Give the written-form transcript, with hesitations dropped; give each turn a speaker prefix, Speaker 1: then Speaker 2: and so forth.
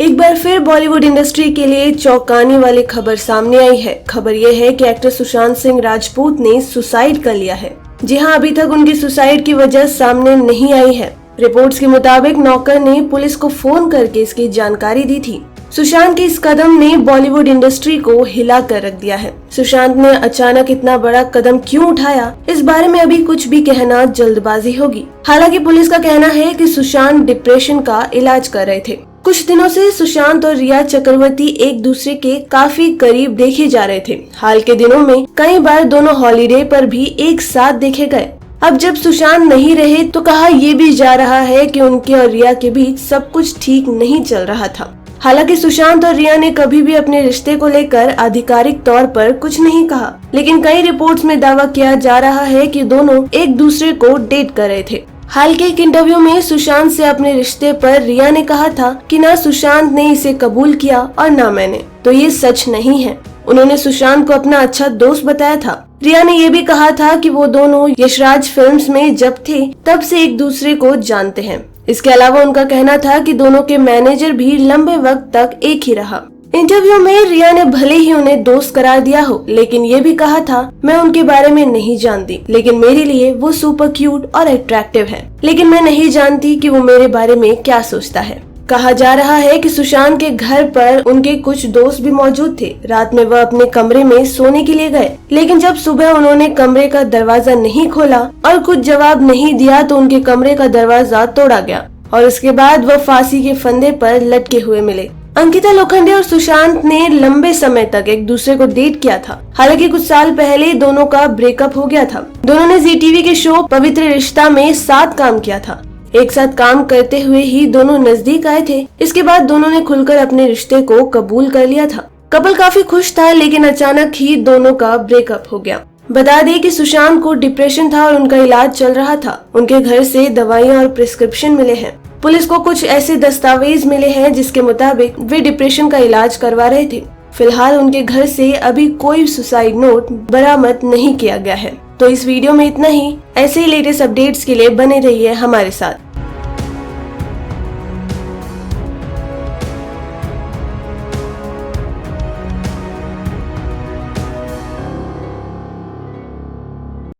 Speaker 1: एक बार फिर बॉलीवुड इंडस्ट्री के लिए चौंकाने वाली खबर सामने आई है। खबर ये है कि एक्टर सुशांत सिंह राजपूत ने सुसाइड कर लिया है। जी हां, अभी तक उनकी सुसाइड की वजह सामने नहीं आई है। रिपोर्ट्स के मुताबिक नौकर ने पुलिस को फोन करके इसकी जानकारी दी थी। सुशांत के इस कदम ने बॉलीवुड इंडस्ट्री को हिला कर रख दिया है। सुशांत ने अचानक इतना बड़ा कदम क्यों उठाया, इस बारे में अभी कुछ भी कहना जल्दबाजी होगी। हालांकि पुलिस का कहना है कि सुशांत डिप्रेशन का इलाज कर रहे थे। कुछ दिनों से सुशांत और रिया चक्रवर्ती एक दूसरे के काफी करीब देखे जा रहे थे। हाल के दिनों में कई बार दोनों हॉलीडे पर भी एक साथ देखे गए। अब जब सुशांत नहीं रहे तो कहा यह भी जा रहा है कि उनके और रिया के बीच सब कुछ ठीक नहीं चल रहा था। हालांकि सुशांत और रिया ने कभी भी अपने रिश्ते को लेकर आधिकारिक तौर पर कुछ नहीं कहा, लेकिन कई रिपोर्ट्स में दावा किया जा रहा है कि दोनों एक दूसरे को डेट कर रहे थे। हाल के एक इंटरव्यू में सुशांत से अपने रिश्ते पर रिया ने कहा था कि ना सुशांत ने इसे कबूल किया और ना मैंने, तो ये सच नहीं है। उन्होंने सुशांत को अपना अच्छा दोस्त बताया था। रिया ने ये भी कहा था कि वो दोनों यशराज फिल्म्स में जब थे तब से एक दूसरे को जानते हैं। इसके अलावा उनका कहना था कि दोनों के मैनेजर भी लंबे वक्त तक एक ही रहा। इंटरव्यू में रिया ने भले ही उन्हें दोस्त करार दिया हो, लेकिन ये भी कहा था मैं उनके बारे में नहीं जानती, लेकिन मेरे लिए वो सुपर क्यूट और अट्रैक्टिव है, लेकिन मैं नहीं जानती कि वो मेरे बारे में क्या सोचता है। कहा जा रहा है कि सुशांत के घर पर उनके कुछ दोस्त भी मौजूद थे। रात में वह अपने कमरे में सोने के लिए गए, लेकिन जब सुबह उन्होंने कमरे का दरवाजा नहीं खोला और कुछ जवाब नहीं दिया तो उनके कमरे का दरवाजा तोड़ा गया और उसके बाद वह फांसी के फंदे पर लटके हुए मिले। अंकिता लोखंडे और सुशांत ने लंबे समय तक एक दूसरे को डेट किया था। हालांकि कुछ साल पहले दोनों का ब्रेकअप हो गया था। दोनों ने जी टीवी के शो पवित्र रिश्ता में साथ काम किया था। एक साथ काम करते हुए ही दोनों नजदीक आए थे। इसके बाद दोनों ने खुलकर अपने रिश्ते को कबूल कर लिया था। कपल काफी खुश था, लेकिन अचानक ही दोनों का ब्रेकअप हो गया। बता दें कि सुशांत को डिप्रेशन था और उनका इलाज चल रहा था। उनके घर से दवाइयां और प्रिस्क्रिप्शन मिले हैं। पुलिस को कुछ ऐसे दस्तावेज मिले हैं जिसके मुताबिक वे डिप्रेशन का इलाज करवा रहे थे। फिलहाल उनके घर से अभी कोई सुसाइड नोट बरामद नहीं किया गया है। तो इस वीडियो में इतना ही। ऐसे ही लेटेस्ट अपडेट्स के लिए बने रहिए हमारे साथ।